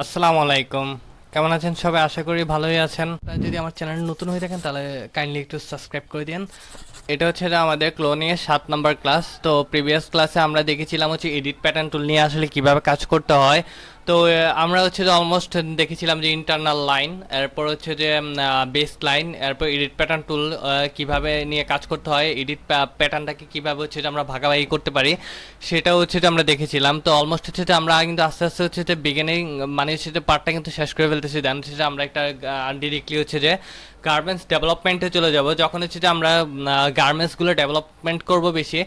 আসসালামু আলাইকুম। কেমন আছেন সবাই? আশা করি ভালোই আছেন। যদি আমার চ্যানেল নতুন হয়ে থাকেন তাহলে কাইন্ডলি একটু সাবস্ক্রাইব করে দিন। এটা হচ্ছে যে আমাদের ক্লোনিং এর 7 নাম্বার ক্লাস। তো প্রিভিয়াস ক্লাসে আমরা দেখেছিলাম হচ্ছে এডিট প্যাটার্ন টুল নিয়ে আসলে কিভাবে কাজ করতে হয়। তো আমরা হচ্ছে যে অলমোস্ট দেখেছিলাম যে ইন্টারনাল লাইন, এরপর হচ্ছে যে বেস লাইন, এরপর এডিট প্যাটার্ন টুল কিভাবে নিয়ে কাজ করতে হয়, এডিট প্যাটার্নটাকে কিভাবে হচ্ছে যে আমরা ভাগাভাগি করতে পারি সেটা হচ্ছে যে আমরা দেখেছিলাম। তো অলমোস্ট হচ্ছে যে আমরা কিন্তু আস্তে আস্তে হচ্ছে যে বিগিনিং মানে হচ্ছে যে পার্টটা কিন্তু শেষ করে ফেলতেছি। দেন হচ্ছে যে আমরা একটা ডিরেক্টলি হচ্ছে যে গার্মেন্টস ডেভেলপমেন্টে চলে যাব। যখন হচ্ছে যে আমরা গার্মেন্টসগুলো ডেভেলপমেন্ট করব বেশি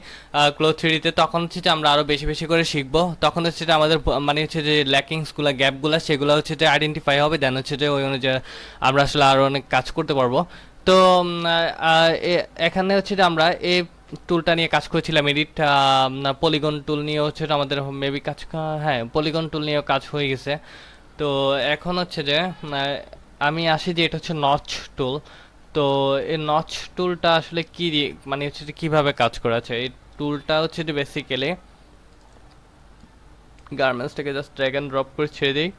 ক্লোথ থ্রিডিতে, তখন হচ্ছে যে আমরা আরও বেশি বেশি করে শিখবো। তখন হচ্ছে যে আমাদের মানে হচ্ছে যে ল্যাকিংসগুলো, গ্যাপগুলো, সেগুলো হচ্ছে যে আইডেন্টিফাই হবে। দেন হচ্ছে যে ওই অনুযায়ী আমরা আসলে আরও অনেক কাজ করতে পারবো। তো এখানে হচ্ছে যে আমরা এই টুলটা নিয়ে কাজ করেছিলাম, এডিট পলিগন টুল নিয়ে হচ্ছে যে আমাদের মেবি কাজ, হ্যাঁ পলিগন টুল নিয়েও কাজ হয়ে গেছে। তো এখন হচ্ছে যে আমি আসি যে এটা হচ্ছে নচ টুল। তো এই নচ টুলটা আসলে কি মানে হচ্ছে যে কীভাবে কাজ করে আছে এই টুলটা হচ্ছে যে বেসিক্যালি গার্মেন্টসটাকে জাস্ট ড্র্যাগ অ্যান্ড ড্রপ করে ছেড়ে দিই।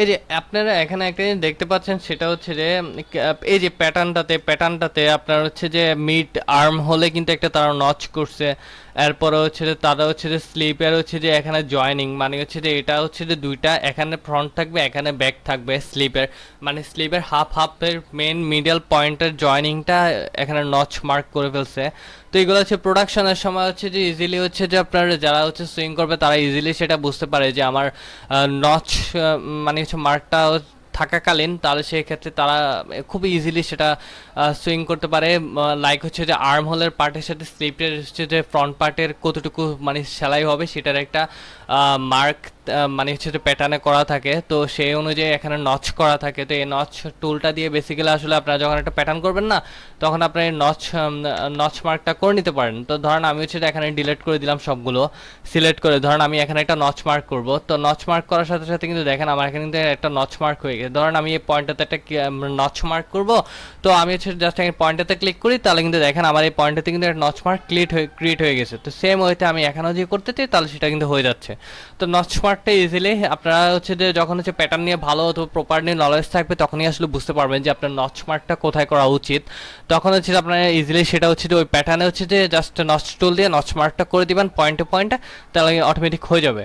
এই যে আপনারা এখানে একটা জিনিস দেখতে পাচ্ছেন, সেটা হচ্ছে যে এই যে প্যাটার্নটাতে আপনার হচ্ছে যে মিড আর্ম হলে কিন্তু একটা তারা নচ করছে। এরপরে হচ্ছে যে তারা হচ্ছে যে স্লিপের হচ্ছে যে এখানে জয়েনিং, মানে হচ্ছে যে এটা হচ্ছে যে দুইটা, এখানে ফ্রন্ট থাকবে এখানে ব্যাক থাকবে স্লিপের, মানে স্লিপের হাফের মেন মিডল পয়েন্টের জয়েনিংটা এখানে নচ মার্ক করে ফেলছে। তো এগুলো হচ্ছে প্রোডাকশনের সময় হচ্ছে যে ইজিলি হচ্ছে যে আপনার যারা হচ্ছে সুইং করবে তারা ইজিলি সেটা বুঝতে পারে যে আমার নচ মানে হচ্ছে মার্কটা থাকাকালীন, তাহলে সেই ক্ষেত্রে তারা খুব ইজিলি সেটা সুইং করতে পারে। লাইক হচ্ছে যে আর্ম হোলের পার্টের সাথে স্লিপের হচ্ছে যে ফ্রন্ট পার্টের কতটুকু মানে সেলাই হবে সেটার একটা মার্ক মানে হচ্ছে যে প্যাটার্নে করা থাকে। তো সেই অনুযায়ী এখানে নচ করা থাকে। তো এই নচ টুলটা দিয়ে বেসিক্যালি আসলে আপনারা যখন একটা প্যাটার্ন করবেন না, তখন আপনার এই নচ মার্কটা করে নিতে পারেন। তো ধরেন আমি হচ্ছে এখানে ডিলিট করে দিলাম সবগুলো, সিলেক্ট করে ধরেন আমি এখানে একটা নচ মার্ক করব। তো নচ মার্ক করার সাথে সাথে কিন্তু দেখেন আমার এখানে কিন্তু একটা নচ মার্ক হয়ে গেছে। ধরেন আমি এই পয়েন্টটাতে একটা নচ মার্ক করব। তো আমি হচ্ছে জাস্ট এই পয়েন্টটাতে ক্লিক করি, তাহলে কিন্তু দেখেন আমার এই পয়েন্টটাতে কিন্তু একটা নচ মার্ক ক্রিয়েট হয়ে গেছে। তো সেম ওয়েতে আমি এখানেও যদি করতে চাই তাহলে সেটা কিন্তু হয়ে যাচ্ছে। তো নচ মার্কটা ইজিলি আপনারা হচ্ছে যে যখন হচ্ছে প্যাটার্ন নিয়ে ভালো অথবা প্রপারলি নলেজ থাকবে তখনই আসলে বুঝতে পারবেন যে আপনার নচ মার্কটা কোথায় করা উচিত। তখন হচ্ছে যে আপনারা ইজিলি সেটা হচ্ছে যে ওই প্যাটার্নে হচ্ছে যে জাস্ট নচ টুল দিয়ে নচ মার্কটা করে দিবেন পয়েন্টে পয়েন্টে, তাহলে অটোমেটিক হয়ে যাবে।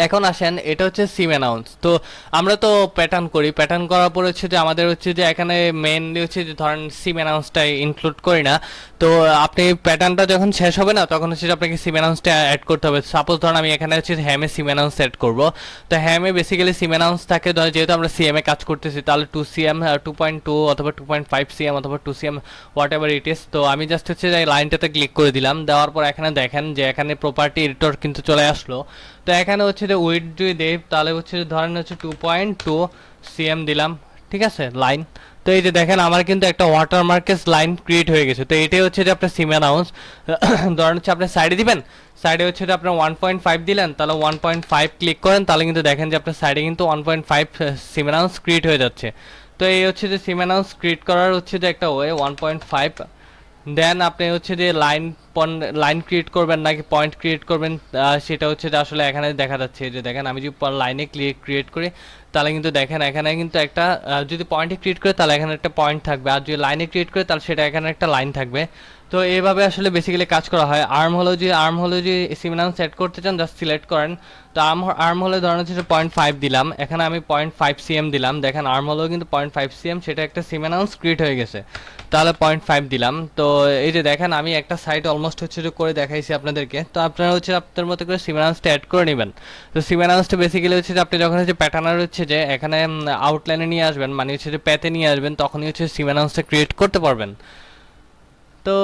এখন আসেন, এটা হচ্ছে সিম অ্যানাউন্স। তো আমরা তো প্যাটার্ন করি, প্যাটার্ন করার পর হচ্ছে যে আমাদের হচ্ছে যে এখানে মেনলি হচ্ছে যে ধরেন সিম অ্যানাউন্সটা ইনক্লুড করি না। তো আপনি প্যাটার্নটা যখন শেষ হবে না তখন হচ্ছে যে আপনাকে সিম অ্যানাউন্সটা অ্যাড করতে হবে। সাপোজ ধরুন আমি এখানে হচ্ছে হ্যামে সিম অ্যানাউন্স অ্যাড করবো। তো হ্যামে বেসিক্যালি সিম অ্যানাউন্স থাকে, যেহেতু আমরা সিএমে কাজ করতেছি তাহলে 2 cm, 2.2 অথবা 2.5 cm অথবা 2 cm, হোয়াট এভার ইট ইস। তো আমি জাস্ট হচ্ছে যে লাইনটাতে ক্লিক করে দিলাম, দেওয়ার পর এখানে দেখেন যে এখানে প্রপার্টি এডিটর কিন্তু চলে আসলো। তো এখানে হচ্ছে যে উইড যদি দেই তাহলে হচ্ছে যে ধরেন হচ্ছে 2.2 cm দিলাম, ঠিক আছে লাইন। তো এই যে দেখেন আমার কিন্তু একটা ওয়াটারমার্কের লাইন ক্রিয়েট হয়ে গেছে। তো এটাই হচ্ছে যে আপনার সিম অ্যানাউন্স। ধরেন হচ্ছে আপনি সাইডে দিবেন, সাইডে হচ্ছে যে আপনার 1.5 দিলেন, তাহলে 1.5 ক্লিক করেন, তাহলে কিন্তু দেখেন যে আপনার সাইডে কিন্তু 1.5 সিম অ্যানাউন্স ক্রিয়েট হয়ে যাচ্ছে। তো এই হচ্ছে যে সিম অ্যানাউন্স ক্রিয়েট করার হচ্ছে যে একটা ওয়ে 1.5। দেন আপনি হচ্ছে যে লাইন ক্রিয়েট করবেন নাকি পয়েন্ট ক্রিয়েট করবেন, সেটা হচ্ছে যে আসলে এখানে দেখা যাচ্ছে যে দেখেন আমি যদি লাইনে ক্রিয়েট করি তাহলে কিন্তু দেখেন এখানে কিন্তু একটা যদি পয়েন্টে ক্রিয়েট করে তাহলে এখানে একটা পয়েন্ট থাকবে, আর যদি লাইনে ক্রিয়েট করে তাহলে সেটা এখানে একটা লাইন থাকবে। তো এইভাবে আসলে বেসিক্যালি কাজ করা হয়। আর্ম হলো যে সিমিনাম সেট করতে চান জাস্ট সিলেক্ট করেন। তো আর্ম হলে ধরেন হচ্ছে 0.5 দিলাম, এখানে আমি 0.5 cm দিলাম, দেখেন আর্ম হলেও কিন্তু 0.5 cm, সেটা একটা সিমিনাউন্স ক্রিয়েট হয়ে গেছে। তাহলে 0.5 দিলাম। তো এই যে দেখেন আমি একটা সাইড অলমোস্ট হচ্ছে যে করে দেখাইছি আপনাদেরকে। তো আপনারা হচ্ছে আপনার মতো করে সিমিনাউন্সটা অ্যাড করে নেবেন। তো সিমিনাউন্সটা বেসিক্যালি হচ্ছে যে আপনি যখন হচ্ছে প্যাটার্নার হচ্ছে যে এখানে আউটলাইনে নিয়ে আসবেন, মানে হচ্ছে যে প্যাতে নিয়ে আসবেন, তখনই হচ্ছে সিমিনাউন্সটা ক্রিয়েট করতে পারবেন। তো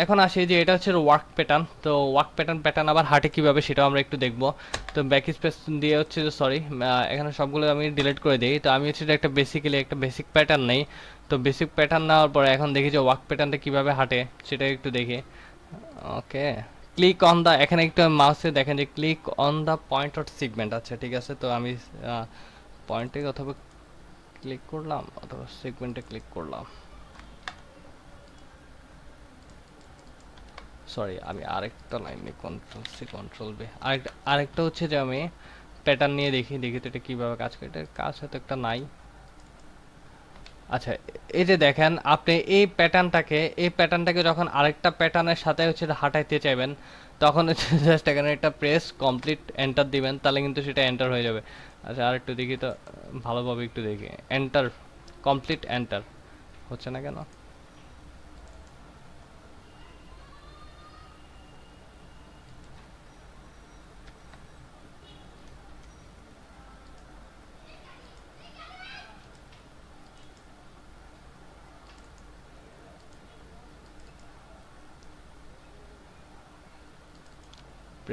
এখন আসি যে এটা হচ্ছে ওয়ার্ক প্যাটার্ন। তো ওয়ার্ক প্যাটার্ন আবার হাটে কীভাবে সেটাও আমরা একটু দেখবো। তো ব্যাক স্পেস দিয়ে হচ্ছে যে সরি, এখানে সবগুলো আমি ডিলিট করে দিই। তো আমি হচ্ছে একটা বেসিক প্যাটার্ন নেই। তো বেসিক প্যাটার্ন নেওয়ার পরে এখন দেখি যে ওয়ার্ক প্যাটার্নটা কীভাবে হাঁটে সেটা একটু দেখি। ওকে, ক্লিক অন দ্য, এখানে একটু মাউসে দেখেন যে click on the point or segment. আচ্ছা ঠিক আছে, তো আমি পয়েন্টে অথবা ক্লিক করলাম অথবা সেগমেন্টে ক্লিক করলাম। সরি, আমি আরেকটা লাইন নিয়ে কন্ট্রোল সি কন্ট্রোল বি, আরেকটা হচ্ছে যে আমি প্যাটার্ন নিয়ে দেখি দেখি তো এটা কীভাবে কাজ করে। এটার কাজ হয়তো একটা নাই। আচ্ছা, এই যে দেখেন আপনি এই প্যাটার্নটাকে যখন আরেকটা প্যাটার্নের সাথে হচ্ছে হাঁটাইতে চাইবেন, তখন হচ্ছে জাস্ট এখানে একটা প্রেস কমপ্লিট এন্টার দিবেন, তাহলে কিন্তু সেটা এন্টার হয়ে যাবে। আচ্ছা, আর একটু দেখি তো, ভালোভাবে একটু দেখি। এন্টার, কমপ্লিট এন্টার হচ্ছে না কেন?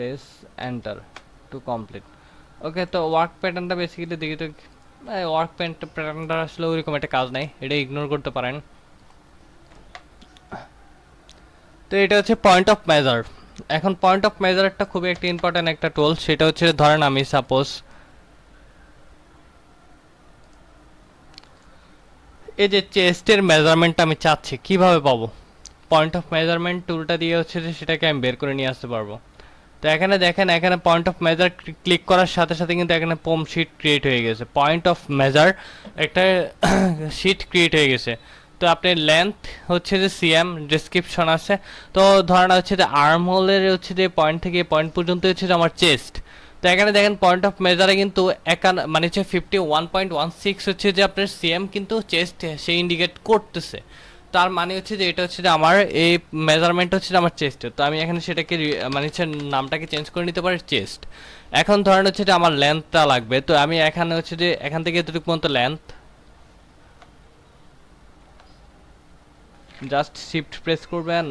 Press enter to complete. Okay, তো ওয়ার্ক প্যাটার্নটা বেসিক্যালি দেখি তো। ওয়ার্ক প্যাটার্নটা আসলে ওইরকম একটা কাজ নাই, এটা ইগনোর করতে পারেন। তো এটা হচ্ছে পয়েন্ট অফ মেজার। এখন পয়েন্ট অফ মেজারটা খুবই একটা ইম্পর্ট্যান্ট একটা টুল। সেটা হচ্ছে ধরেন আমি সাপোজ এই যে চেস্টের মেজারমেন্টটা আমি চাচ্ছি, কিভাবে পাবো? পয়েন্ট অফ মেজারমেন্ট টুলটা দিয়ে হচ্ছে যে সেটাকে আমি বের করে নিয়ে আসতে পারবো। তো এখানে দেখেন, এখানে পয়েন্ট অফ মেজার ক্লিক করার সাথে সাথে কিন্তু এখানে পম শিট ক্রিয়েট হয়ে গেছে। পয়েন্ট অফ মেজার একটা শিট ক্রিয়েট হয়ে গেছে। তো আপনি লেন্থ হচ্ছে যে সিএম, ডিসক্রিপশন আছে। তো ধরেন হচ্ছে যে আর্ম হোলের হচ্ছে যে পয়েন্ট থেকে পয়েন্ট পর্যন্ত হচ্ছে যে আমার চেস্ট। তো এখানে দেখেন পয়েন্ট অফ মেজারে কিন্তু মানে হচ্ছে 51.16 হচ্ছে যে আপনার সিএম কিন্তু চেস্ট সে ইন্ডিকেট করতেছে। তার মানে হচ্ছে যে এটা হচ্ছে যে আমার এই মেজারমেন্ট হচ্ছে যে আমার চেস্টের। তো আমি এখানে সেটাকে মানে হচ্ছে নামটাকে চেঞ্জ করে নিতে পারি চেস্ট। এখন ধরেন হচ্ছে যে আমার লেন্থটা লাগবে, তো আমি এখানে হচ্ছে যে এখান থেকে এতটুকু পর্যন্ত লেন্থ, জাস্ট শিফট প্রেস করবেন,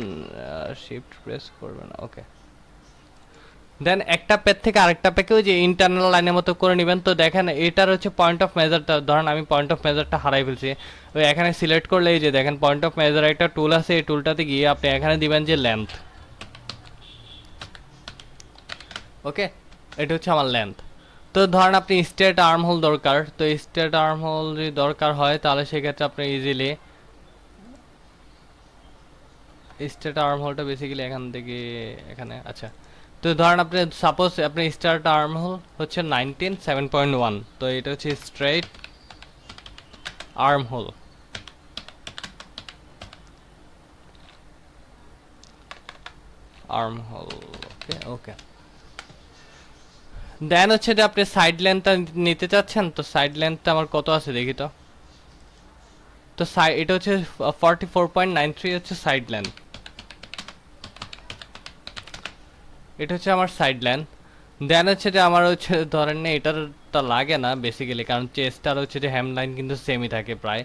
ওকে। দেন একটা পেজ থেকে আরেকটা পেজে ওই যে ইন্টারনাল লাইনের মতো করে নেবেন। তো দেখেন এটার হচ্ছে পয়েন্ট অফ মেজারটা, ধরেন আমি পয়েন্ট অফ মেজারটা হারাই ফেলছি। ওই এখানে সিলেক্ট করলে এই যে দেখেন পয়েন্ট অফ মেজার একটা টুল আছে, এই টুলটাতে গিয়ে আপনি এখানে দিবেন যে লেন্থ। ওকে, এটা হচ্ছে আমার লেন্থ। তো ধরেন আপনি স্ট্রেট আর্ম হোল দরকার, তো স্ট্রেট আর্ম হোল যদি দরকার হয় তাহলে সেক্ষেত্রে আপনি ইজিলি স্ট্রেট আর্ম হোলটা বেসিক্যালি এখান থেকে এখানে, আচ্ছা। তো ধরেন আপনি সাপোজ আপনি স্টার্ট আর্ম হোল হচ্ছে 19 7.1, তো এটা হচ্ছে স্ট্রেট আর্ম হোল। ওকে ওকে। দেন হচ্ছে যে আপনি সাইড লেন্থটা নিতে চাচ্ছেন, তো সাইড লেন্থটা আমার কত আছে দেখি তো। তো এটা হচ্ছে 44.93 হচ্ছে সাইড লেন্থ। এটা হচ্ছে আমার সাইড লেন্থ। দেন হচ্ছে যে আমার হচ্ছে ধরেন না এটার তা লাগে না বেসিক্যালি, কারণ চেস্টার হচ্ছে যে হ্যাম লাইন কিন্তু সেমই থাকে প্রায়।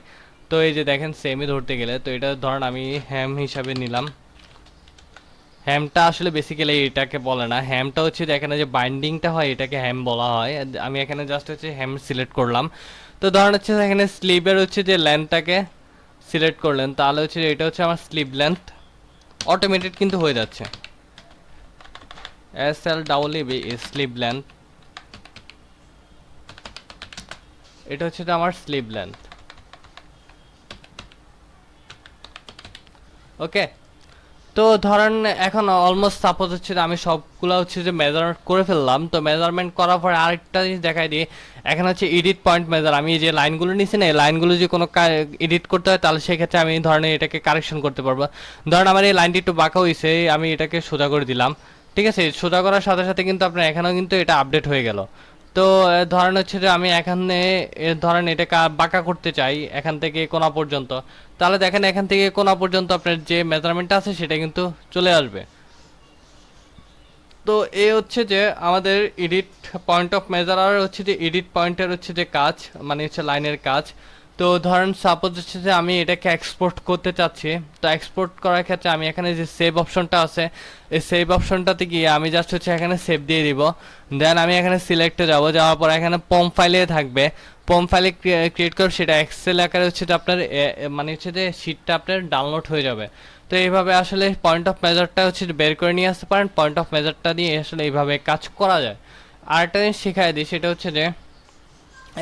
তো এই যে দেখেন সেমই ধরতে গেলে, তো এটা ধরেন আমি হ্যাম হিসাবে নিলাম। হ্যামটা আসলে বেসিক্যালি এটাকে বলে না, হ্যামটা হচ্ছে যে এখানে যে বাইন্ডিংটা হয় এটাকে হ্যাম বলা হয়। আমি এখানে জাস্ট হচ্ছে হ্যাম সিলেক্ট করলাম। তো ধরেন হচ্ছে এখানে স্লিভের হচ্ছে যে লেন্থটাকে সিলেক্ট করলেন, তাহলে হচ্ছে এটা হচ্ছে আমার স্লিভ লেন্থ, অটোমেটেড কিন্তু হয়ে যাচ্ছে। SLEEB স্লিভ লেন্থ, এটা হচ্ছে যে আমার স্লিভ লেন্থ। ওকে, তো ধরেন এখন অলমোস্ট সাপোজ হচ্ছে যে আমি সবগুলো হচ্ছে যে মেজার করে ফেললাম। তো মেজারমেন্ট করার পরে আরেকটা জিনিস দেখাই দিই। এখানে হচ্ছে এডিট পয়েন্ট মেজার, আমি যে লাইনগুলো নিচ্ছি না, এই লাইনগুলো যে কোনো এডিট করতে হয় তাহলে সেক্ষেত্রে আমি ধরেন এটাকে কারেকশন করতে পারবো। ধরেন আমার এই লাইনটি একটু বাঁকা হয়েছে, আমি এটাকে সোজা করে দিলাম। ঠিক আছে, সোজা করার সাথে সাথে কিন্তু আপনার এখানেও কিন্তু এটা আপডেট হয়ে গেল। তো ধরেন হচ্ছে যে আমি এখানে ধরেন এটাকে বাঁকা করতে চাই এখান থেকে কোনা পর্যন্ত, তাহলে দেখেন এখান থেকে কোনা পর্যন্ত আপনার যে মেজারমেন্ট আছে সেটা কিন্তু চলে আসবে। তো এ হচ্ছে যে আমাদের এডিট পয়েন্ট অফ মেজার আর হচ্ছে যে এডিট পয়েন্টের হচ্ছে যে কাজ, মানে হচ্ছে লাইনের কাজ। তো ধরেন সাপোজ হচ্ছে যে আমি এটাকে এক্সপোর্ট করতে চাচ্ছি। তো এক্সপোর্ট করার ক্ষেত্রে আমি এখানে যে সেভ অপশনটা আছে, এই সেভ অপশনটাতে গিয়ে আমি জাস্ট হচ্ছে এখানে সেভ দিয়ে দিব। দেন আমি এখানে সিলেক্টে যাব, যাওয়ার পর এখানে পম ফাইলে থাকবে, পম ফাইলে ক্রিয়েট করে সেটা এক্সেল আকারে হচ্ছে যে আপনার মানে হচ্ছে যে শিটটা আপনার ডাউনলোড হয়ে যাবে। তো এইভাবে আসলে পয়েন্ট অফ মেজারটা হচ্ছে বের করে নিয়ে আসতে পারেন। পয়েন্ট অফ মেজারটা দিয়ে আসলে এইভাবে কাজ করা যায়। আর একটা জিনিস শেখায় দিই, সেটা হচ্ছে যে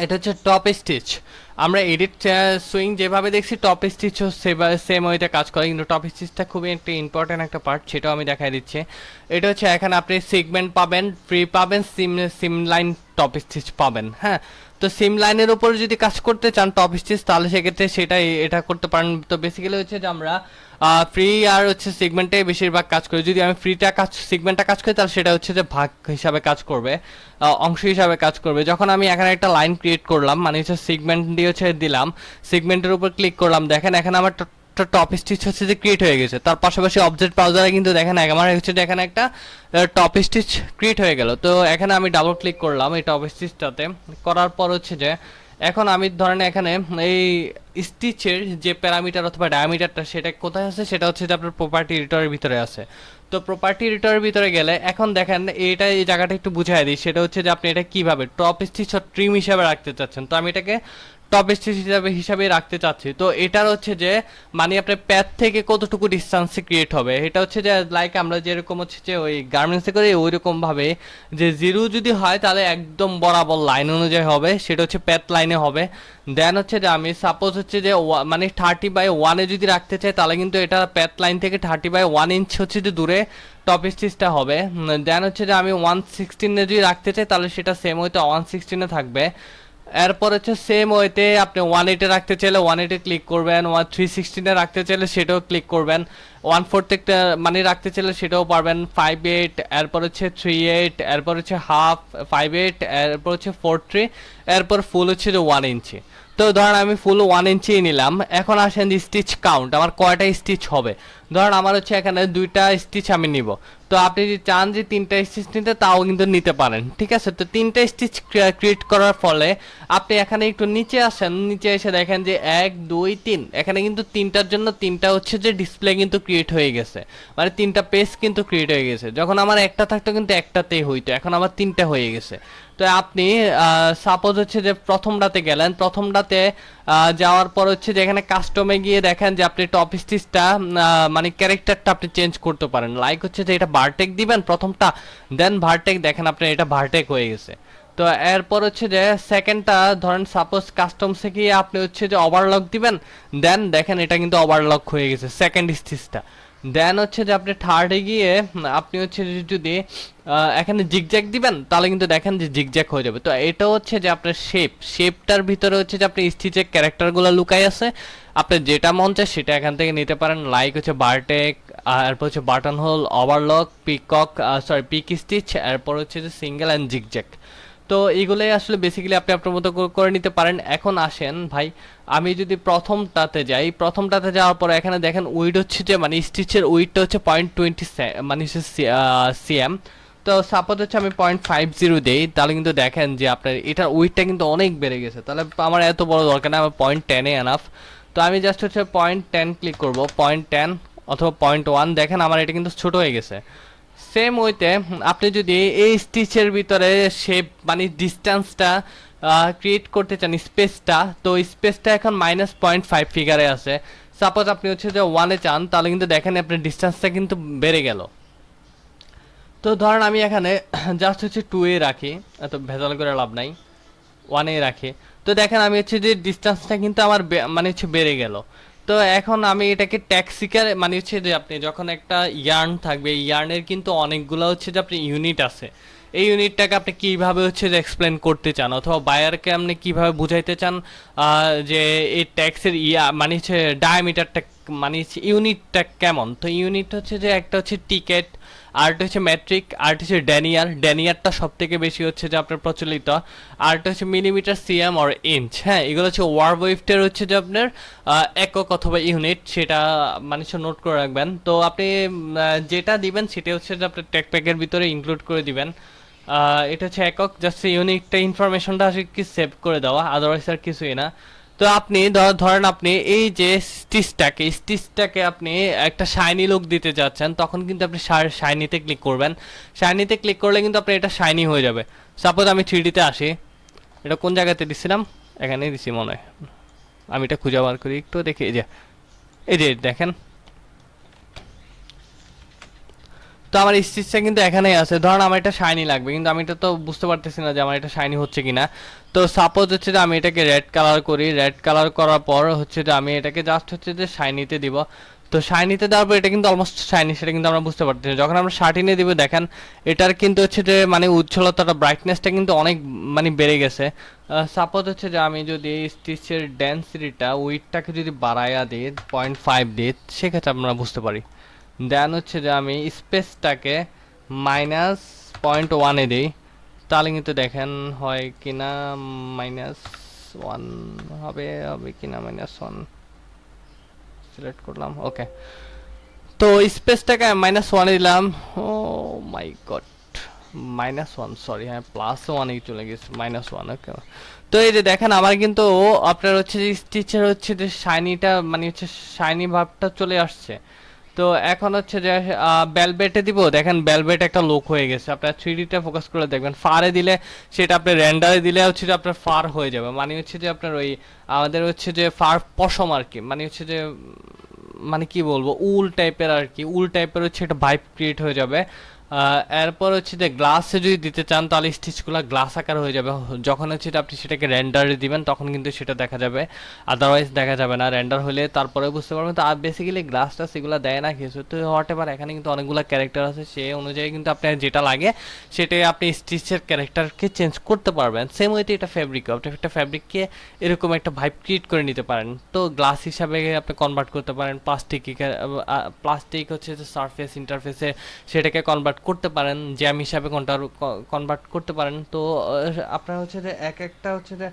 এটা হচ্ছে টপ স্টিচ। আমরা এডিট সুইং যেভাবে দেখছি টপ স্টিচও সেম ওইটা কাজ করে, কিন্তু টপ স্টিচটা খুবই একটা ইম্পর্টেন্ট একটা পার্ট, সেটাও আমি দেখাই দিচ্ছি। এটা হচ্ছে এখানে আপনি সিগমেন্ট পাবেন, ফ্রি পাবেন, সিম লাইন টপ স্টিচ পাবেন। হ্যাঁ, তো সিম লাইনের উপর যদি কাজ করতে চান টপ স্টিচ, তাহলে সেক্ষেত্রে সেটাই এটা করতে পারেন। তো বেসিক্যালি হচ্ছে যে আমরা ফ্রি আর হচ্ছে সেগমেন্টে বেশিরভাগ কাজ করি। যদি আমি ফ্রিটা কাজ সেগমেন্টটা কাজ করি, তাহলে সেটা হচ্ছে যে ভাগ হিসাবে কাজ করবে, অংশ হিসাবে কাজ করবে। যখন আমি এখানে একটা লাইন ক্রিয়েট করলাম, মানে হচ্ছে সেগমেন্ট দিয়ে হচ্ছে দিলাম, সেগমেন্টের উপর ক্লিক করলাম, দেখেন এখানে আমার টপ স্টিচ হচ্ছে যে ক্রিয়েট হয়ে গেছে। তার পাশাপাশি অবজেক্ট ব্রাউজারে কিন্তু দেখেন আমার হচ্ছে যে এখানে একটা টপ স্টিচ ক্রিয়েট হয়ে গেল। তো এখানে আমি ডাবল ক্লিক করলাম এই টপ স্টিচটাতে, করার পর হচ্ছে যে এখন আমি ধরেন এখানে এই স্টিচের যে প্যারামিটার অথবা ডায়ামিটারটা সেটা কোথায় আছে, সেটা হচ্ছে যে আপনার প্রপার্টি এডিটরের ভিতরে আছে। তো প্রপার্টি এডিটরের ভিতরে গেলে এখন দেখেন এইটা, এই জায়গাটা একটু বুঝাই দিই, সেটা হচ্ছে যে আপনি এটা কিভাবে টপ স্টিচ ও ট্রিম হিসাবে রাখতে চাচ্ছেন। তো আমি এটাকে টপ স্টিচ হিসাবে রাখতে চাচ্ছি। তো এটার হচ্ছে যে মানে আপনার প্যাথ থেকে কতটুকু ডিস্টেন্সে ক্রিয়েট হবে, এটা হচ্ছে যে লাইক আমরা যেরকম হচ্ছে যে ওই গার্মেন্টসে করি ওই রকম ভাবে, যে জিরো যদি হয় তাহলে একদম বরাবর লাইন অনুযায়ী হবে, সেটা হচ্ছে প্যাথ লাইনে হবে। দেন হচ্ছে যে আমি সাপোজ হচ্ছে যে মানে 30/1 যদি রাখতে চাই, তাহলে কিন্তু এটা প্যাথ লাইন থেকে 30/1 ইঞ্চ হচ্ছে যে দূরে টপ স্টিচটা হবে। দেন হচ্ছে যে আমি 116 যদি রাখতে চাই, তাহলে সেটা সেম হয়তো 116 থাকবে। এরপর হচ্ছে সেম ওয়েতে আপনি 180 রাখতে চাইলে 180 ক্লিক করবেন, 316 রাখতে চাইলে সেটাও ক্লিক করবেন, 1/4 মানে রাখতে চাইলে সেটাও পারবেন, 58, এরপর হচ্ছে 38, এরপর হচ্ছে হাফ, 58, এরপর হচ্ছে 43, এরপর ফুল হচ্ছে যে 1 ইঞ্চি। তো ধরেন আমি ফুল 1 ইঞ্চি নিলাম। এখন আসেন যে স্টিচ কাউন্ট, আমার কয়টা স্টিচ হবে। ধরেন আমার হচ্ছে এখানে 2টা স্টিচ আমি নিব। তো আপনি যদি চান যে 3টা স্টিচ নিতে, তাও কিন্তু নিতে পারেন, ঠিক আছে। তো 3টা স্টিচ ক্রিয়েট করার ফলে আপনি এখানে একটু নিচে আসেন, নিচে এসে দেখেন যে 1 2 3, এখানে কিন্তু 3টার জন্য 3টা হচ্ছে যে ডিসপ্লে কিন্তু ক্রিয়েট হয়ে গেছে, মানে 3টা পেজ কিন্তু ক্রিয়েট হয়ে গেছে। যখন আমার একটা থাকতো কিন্তু একটাতেই হইতো, এখন আমার 3টা হয়ে গেছে। তো আপনি সাপোজ হচ্ছে যে প্রথমটাতে গেলেন, প্রথমটাতে যাওয়ার পর হচ্ছে যে এখানে কাস্টমে গিয়ে দেখেন যে আপনি টপ স্টিচটা মানে ক্যারেক্টারটা আপনি চেঞ্জ করতে পারেন। লাইক হচ্ছে যে এটা ভার্টেক দিবেন প্রথমটা, দেন ভার্টেক, দেখেন আপনার এটা ভার্টেক হয়ে গেছে। তো এরপর হচ্ছে যে সেকেন্ডটা ধরেন সাপোজ কাস্টমসে গিয়ে আপনি হচ্ছে যে ওভারলক দিবেন, দেন দেখেন এটা কিন্তু ওভারলক হয়ে গেছে সেকেন্ড স্টিচটা। দেন হচ্ছে যে আপনি থার্ডে গিয়ে আপনি হচ্ছে যে যদি এখানে জিগজ্যাগ দিবেন, তাহলে কিন্তু দেখেন যে জিগজ্যাগ হয়ে যাবে। তো এটা হচ্ছে যে আপনার শেপটার ভিতরে হচ্ছে যে আপনি স্টিচের ক্যারেক্টারগুলো লুকাই আছে, আপনার যেটা মন চায় সেটা এখান থেকে নিতে পারেন। লাইক হচ্ছে বারটেক, এরপর হচ্ছে button hole, overlock, pick stitch, এরপর হচ্ছে যে সিঙ্গেল অ্যান্ড জিগজ্যাগ। তো এইগুলোই আসলে বেসিক্যালি আপনি আপনার মতো করে নিতে পারেন। এখন আসেন ভাই, আমি যদি প্রথমটাতে যাই, প্রথমটাতে যাওয়ার পর এখানে দেখেন উইড হচ্ছে যে মানে স্টিচের উইডটা হচ্ছে 0.20 মানে সিএম। তো সাপোজ হচ্ছে আমি 0.50 দেই, তাহলে কিন্তু দেখেন যে আপনার এটার উইডটা কিন্তু অনেক বেড়ে গেছে। তাহলে আমার এত বড় দরকার নেই, আমার 0.10 এনাফ। তো আমি জাস্ট হচ্ছে 0.10 ক্লিক করবো, 0.10 অথবা 0.1, দেখেন আমার এটা কিন্তু ছোট হয়ে গেছে। সেম ওইতে আপনি যদি এই স্টিচের ভিতরে শেপ মানে ডিস্টেন্সটা ক্রিয়েট করতে চান, স্পেসটা, তো স্পেসটা এখন -0.5 ফিগারে আছে। সাপোজ আপনি হচ্ছে যে 1-এ চান, তাহলে কিন্তু দেখেন আপনার ডিস্টেন্সটা কিন্তু বেড়ে গেল। তো ধরেন আমি এখানে জাস্ট হচ্ছে 2-এ রাখি, এত ভেজাল করে লাভ নাই, 1-এ রাখি। তো দেখেন আমি হচ্ছে যে ডিস্টেন্সটা কিন্তু আমার মানে হচ্ছে বেড়ে গেল। তো এখন আমি এটাকে ট্যাক্সিকার মানে হচ্ছে যে আপনি যখন একটা ইয়ার্ন থাকবে, ইয়ার্নের কিন্তু অনেকগুলো হচ্ছে যে আপনি ইউনিট আছে, এই ইউনিটটাকে আপনি কিভাবে হচ্ছে যে এক্সপ্লেন করতে চান, অথবা বায়ারকে আপনি কিভাবে বুঝাইতে চান যে এই ট্যাক্সের মানে হচ্ছে ডায়ামিটারটা মানে হচ্ছে ইউনিটটা কেমন। তো ইউনিট হচ্ছে যে একটা হচ্ছে টিকেট, আরেকটা হচ্ছে মেট্রিক, আরেকটা হচ্ছে ড্যানিয়ারটা সব থেকে বেশি হচ্ছে যে আপনার প্রচলিত, আরেকটা হচ্ছে মিলিমিটার, সিএম আর ইঞ্চ। হ্যাঁ, এগুলো হচ্ছে ওয়ারওয়েভটের হচ্ছে যে আপনার একক অথবা ইউনিট, সেটা মানে নোট করে রাখবেন। তো আপনি যেটা দিবেন সেটা হচ্ছে যে আপনার টেক প্যাকের ভিতরে ইনক্লুড করে দিবেন। এটা হচ্ছে একক, জাস্ট ইউনিকটা ইনফরমেশনটা আসলে কি সেভ করে দেওয়া, আদারওয়াইজ আর কিছুই না। তো আপনি ধরেন আপনি এই যে স্টিচটাকে আপনি একটা শাইনি লুক দিতে চাচ্ছেন, তখন কিন্তু আপনি শাইনিতে ক্লিক করবেন। শাইনিতে ক্লিক করলে কিন্তু আপনার এটা শাইনি হয়ে যাবে। সাপোজ আমি 3D-তে আসি, এটা কোন জায়গাতে দিছিলাম, এখানেই দিছি মনে হয়, আমি এটা খুঁজে বার করি একটু দেখি। এই যে দেখেন, তো আমার স্টিচটা কিন্তু এখানেই আছে। ধরুন আমার এটা শাইনি লাগবে, কিন্তু আমি এটা তো বুঝতে পারতেছি না যে আমার এটা শাইনি হচ্ছে কিনা। তো সাপোজ হচ্ছে যে আমি এটাকে রেড কালার করি, রেড কালার করার পর হচ্ছে যে আমি এটাকে জাস্ট হচ্ছে যে শাইনিতে দিব। তো শাইনিতে দেওয়ার পর এটা কিন্তু অলমোস্ট শাইনি, সেটা কিন্তু আমরা বুঝতে পারতেছি। যখন আমরা শার্টিনে দিব দেখেন এটার কিন্তু হচ্ছে যে মানে উজ্জ্বলতাটা, ব্রাইটনেসটা কিন্তু অনেক মানে বেড়ে গেছে। সাপোজ হচ্ছে যে আমি যদি স্টিচের ডেন্সিটিটা উইডটাকে যদি বাড়াইয়া দিই 0.5 দিই, সেক্ষেত্রে আমরা বুঝতে পারি। দেন হচ্ছে যে আমি স্পেসটাকে -0.1-এ দিই, তাহলে কিন্তু দেখেন হয় কিনা। -1 হবে, হবে কিনা -1 সিলেক্ট করলাম, ওকে। তো স্পেসটাকে -1-এ দিলাম। ও মাই গড, -1, সরি, হ্যাঁ +1-এই চলে গেছে, -1, ওকে। তো এই যে দেখেন আমার কিন্তু আপনার হচ্ছে যে স্টিচের হচ্ছে যে শাইনিটা মানে হচ্ছে শাইনি ভাবটা চলে আসছে। তো এখন হচ্ছে যে বেলভেটে দিব, দেখেন বেলভেট একটা লুক হয়ে গেছে। আপনার 3D-টা ফোকাস করে দেখবেন, ফারে দিলে সেটা আপনার রেন্ডারে দিলে হচ্ছে যে আপনার ফার হয়ে যাবে, মানে হচ্ছে যে আপনার ওই আমাদের হচ্ছে যে ফার পশম আর কি, মানে হচ্ছে যে মানে কি বলবো, উল টাইপের আর কি, উল টাইপের হচ্ছে একটা ভাইব ক্রিয়েট হয়ে যাবে। এরপর হচ্ছে যে গ্লাসে যদি দিতে চান তাহলে স্টিচগুলো গ্লাস আকার হয়ে যাবে। যখন হচ্ছে আপনি সেটাকে রেন্ডারে দিবেন তখন কিন্তু সেটা দেখা যাবে, আদারওয়াইজ দেখা যাবে না। রেন্ডার হলে তারপরে বুঝতে পারবেন। তো আর বেসিক্যালি গ্লাসটা সেগুলো দেয় না কিছু, তো হোয়াট এভার, এখানে কিন্তু অনেকগুলো ক্যারেক্টার আছে, সে অনুযায়ী কিন্তু আপনার যেটা লাগে সেটাই আপনি স্টিচের ক্যারেক্টারকে চেঞ্জ করতে পারবেন। সেম ওয়েতে এটা ফ্যাব্রিকও, আপনি একটা ফ্যাব্রিককে এরকম একটা ভাইব ক্রিয়েট করে নিতে পারেন। তো গ্লাস হিসাবে আপনি কনভার্ট করতে পারেন, প্লাস্টিক হচ্ছে যে সারফেস ইন্টারফেসে সেটাকে কনভার্ট করতে পারেন, জ্যাম হিসাবে কনভার্ট করতে পারেন। তো আপনার হচ্ছে যে এক একটা হচ্ছে যে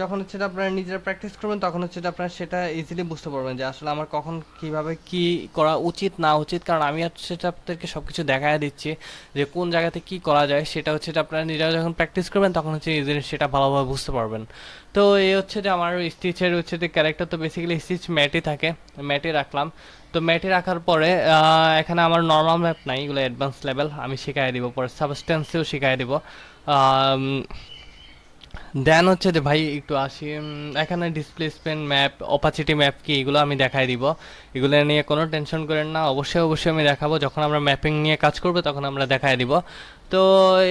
যখন হচ্ছে যে আপনারা নিজেরা প্র্যাকটিস করবেন তখন হচ্ছে যে আপনারা সেটা ইজিলি বুঝতে পারবেন যে আসলে আমার কখন কিভাবে কি করা উচিত না উচিত। কারণ আমি হচ্ছে যে আপনাদেরকে সব কিছু দেখায় দিচ্ছি যে কোন জায়গাতে কি করা যায়, সেটা হচ্ছে যে আপনারা নিজেরা যখন প্র্যাকটিস করবেন তখন হচ্ছে ইজিলি সেটা ভালোভাবে বুঝতে পারবেন। তো এই হচ্ছে যে আমার স্টিচের হচ্ছে যে ক্যারেক্টার, তো বেসিক্যালি স্টিচ ম্যাটই থাকে, ম্যাটে রাখলাম। তো ম্যাটে রাখার পরে এখানে আমার নর্মাল ম্যাপ নাই, এগুলো অ্যাডভান্স লেভেল, আমি শিখাই দিব পরে, সাবস্টেন্সেও শিখাই দিব। দেন হচ্ছে যে ভাই একটু আসি, এখানে ডিসপ্লেসমেন্ট ম্যাপ, অপাসিটি ম্যাপ কি, এগুলো আমি দেখাই দিব। এগুলো নিয়ে কোনো টেনশন করেন না, অবশ্যই অবশ্যই আমি দেখাবো। যখন আমরা ম্যাপিং নিয়ে কাজ করবো তখন আমরা দেখাই দিব। তো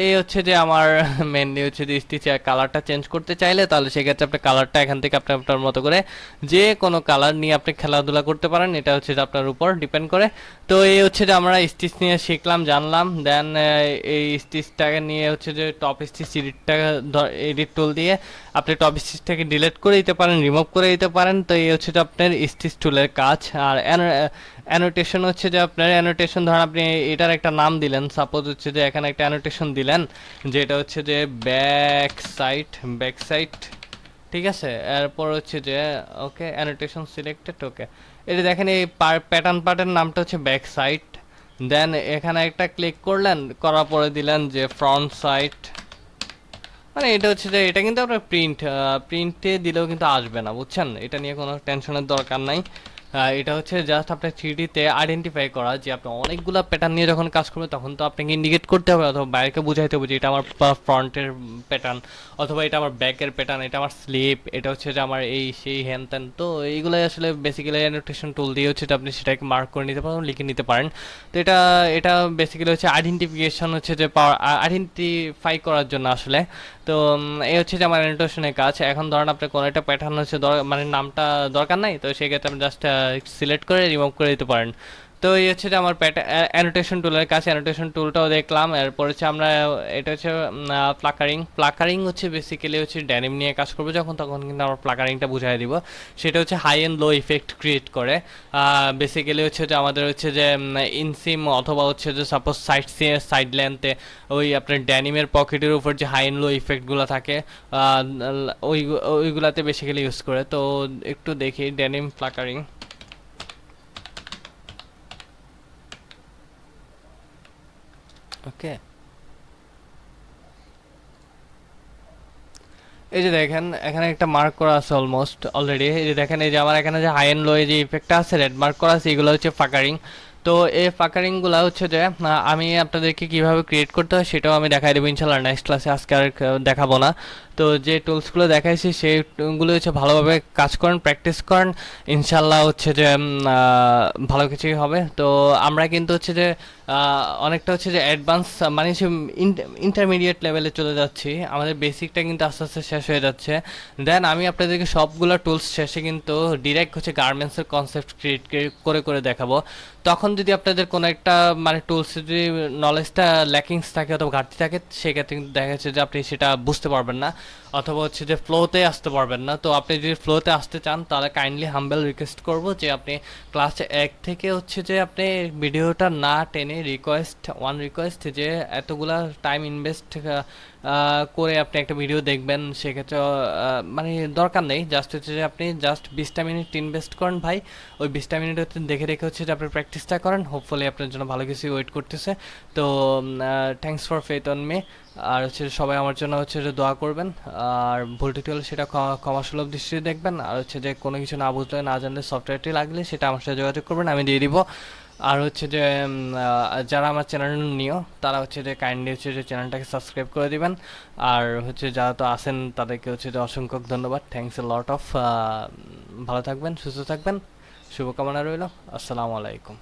এই হচ্ছে যে আমার মেনলি হচ্ছে যে স্টিচের কালারটা চেঞ্জ করতে চাইলে তাহলে সেক্ষেত্রে আপনি কালারটা এখান থেকে আপনি আপনার মতো করে যে কোনো কালার নিয়ে আপনি খেলাধুলা করতে পারেন, এটা হচ্ছে যে আপনার উপর ডিপেন্ড করে। তো এই হচ্ছে যে আমরা স্টিচ নিয়ে শিখলাম, জানলাম। দেন এই স্টিচটাকে নিয়ে হচ্ছে যে টপ স্টিচ এডিটটা, এডিট টুল দিয়ে আপনি টপ স্টিচটাকে ডিলিট করে দিতে পারেন, রিমুভ করে দিতে পারেন। তো এই হচ্ছে যে আপনার স্টিচ টুলের কাজ। আর অ্যানোটেশন হচ্ছে যে আপনার অ্যানোটেশন, ধরেন আপনি এটার একটা নাম দিলেন, সাপোজ হচ্ছে যে এখানে একটা অ্যানোটেশন দিলেন যেটা হচ্ছে যে ব্যাক সাইড, ঠিক আছে। এরপর হচ্ছে যে ওকে অ্যানোটেশন সিলেক্টেড, ওকে। এটা দেখেন এই প্যাটার্ন নামটা হচ্ছে ব্যাক সাইড। দেন এখানে একটা ক্লিক করলেন, করার পরে দিলেন যে ফ্রন্ট সাইড, মানে এটা হচ্ছে যে এটা কিন্তু আপনার প্রিন্টে দিলেও কিন্তু আসবে না, বুঝছেন, এটা নিয়ে কোনো টেনশনের দরকার নাই। এটা হচ্ছে জাস্ট আপনার 3D-তে আইডেন্টিফাই করা যে আপনি অনেকগুলো প্যাটার্ন নিয়ে যখন কাজ করবেন তখন তো আপনাকে ইন্ডিকেট করতে হবে অথবা বাইরেকে বুঝাইতে হবে যে এটা আমার ফ্রন্টের প্যাটার্ন, অথবা এটা আমার ব্যাকের প্যাটার্ন, এটা আমার স্লিপ, এটা হচ্ছে যে আমার এই সেই হ্যান ত্যান। তো এইগুলোই আসলে বেসিক্যালি অ্যানোটেশন টুল দিয়ে হচ্ছে আপনি সেটাকে মার্ক করে নিতে পারেন, লিখে নিতে পারেন। তো এটা এটা বেসিক্যালি হচ্ছে আইডেন্টিফিকেশন হচ্ছে যে আইডেন্টিফাই করার জন্য আসলে। তো এই হচ্ছে যে আমার অ্যানোটেশনের কাজ। এখন ধরেন আপনার কোনো একটা প্যাটার্ন হচ্ছে মানে নামটা দরকার নাই, তো সেক্ষেত্রে আপনি জাস্ট সিলেক্ট করে রিমুভ করে দিতে পারেন। তো এই হচ্ছে যে আমার অ্যানোটেশন টুলের কাছে, অ্যানোটেশন টুলটাও দেখলাম। এরপর হচ্ছে আমরা এটা হচ্ছে প্লাকারিং হচ্ছে বেসিক্যালি হচ্ছে ড্যানিম নিয়ে কাজ করবো যখন, তখন কিন্তু আমরা প্লাকারিংটা বুঝাই দিব। সেটা হচ্ছে high and low effect create করে। বেসিক্যালি হচ্ছে যে আমাদের হচ্ছে যে ইনসিম অথবা হচ্ছে যে সাপোজ সাইড লেন্থে ওই আপনার ড্যানিমের পকেটের উপর যে হাই অ্যান্ড লো ইফেক্টগুলো থাকে ওইগুলাতে বেসিক্যালি ইউজ করে। তো একটু দেখি ড্যানিম প্লাকারিং, ওকে। এই যে দেখেন এখানে একটা মার্ক করা আছে অলরেডি। এই যে দেখেন এই যে আমার এখানে যে হাই এন্ড লো যে ইফেক্টটা আছে রেড মার্ক করা আছে, এগুলো হচ্ছে ফাকারিং। তো এই ফাকারিংগুলো হচ্ছে যে আমি আপনাদেরকে কিভাবে ক্রিয়েট করতে হয় সেটাও আমি দেখাই দেবো ইনশাল্লাহ নেক্সট ক্লাসে, আজকে আর দেখাবো না। তো যে টুলসগুলো দেখাইছি সেইগুলো হচ্ছে ভালোভাবে কাজ করেন, প্র্যাকটিস করেন, ইনশাল্লাহ হচ্ছে যে ভালো কিছুই হবে। তো আমরা কিন্তু হচ্ছে যে অনেকটা হচ্ছে যে অ্যাডভান্স, মানে সে ইন্টারমিডিয়েট লেভেলে চলে যাচ্ছি, আমাদের বেসিকটা কিন্তু আস্তে আস্তে শেষ হয়ে যাচ্ছে। দেন আমি আপনাদেরকে সবগুলো টুলস শেষে কিন্তু ডিরেক্ট হচ্ছে গার্মেন্টসের কনসেপ্ট ক্রিয়েট করে করে দেখাবো। তখন যদি আপনাদের কোনো একটা মানে টুলস যদি নলেজটা ল্যাকিংস থাকে অথবা ঘাটতি থাকে, সেক্ষেত্রে কিন্তু দেখা যাচ্ছে যে আপনি সেটা বুঝতে পারবেন না, অথবা হচ্ছে যে ফ্লোতে আসতে পারবেন না। তো আপনি যদি ফ্লোতে আসতে চান তাহলে কাইন্ডলি হাম্বেল রিকোয়েস্ট করব যে আপনি ক্লাস 1 থেকে হচ্ছে যে আপনি ভিডিওটা না টেনে রিকোয়েস্ট যে এতগুলা টাইম ইনভেস্ট করে আপনি একটা ভিডিও দেখবেন, সেক্ষেত্রে মানে দরকার নেই। জাস্ট হচ্ছে যে আপনি জাস্ট 20টা মিনিট ইনভেস্ট করেন ভাই, ওই 20টা মিনিট হচ্ছে দেখে রেখে হচ্ছে যে আপনি প্র্যাকটিসটা করেন, হোপফুলি আপনার জন্য ভালো কিছু ওয়েট করতেছে। তো thanks for faith on me. আর হচ্ছে সবাই আমার জন্য হচ্ছে যে দোয়া করবেন, আর ভুল ত্রুটি হলে সেটা ক্ষমাসুলভ দৃষ্টিতে দেখবেন। আর হচ্ছে যে কোনো কিছু না বুঝলে না জানলে সফটওয়্যারটি লাগলে সেটা আমার সাথে যোগাযোগ করবেন, আমি দিয়ে দিব। আর হচ্ছে যে যারা আমার চ্যানেল নিও তারা হচ্ছে যে কাইন্ডলি হচ্ছে যে চ্যানেলটাকে সাবস্ক্রাইব করে দিবেন। আর হচ্ছে যারা তো আছেন তাদেরকে হচ্ছে যে অসংখ্য ধন্যবাদ, থ্যাংকস এ লট অফ। ভালো থাকবেন, সুস্থ থাকবেন, শুভকামনা রইল। আসসালামু আলাইকুম।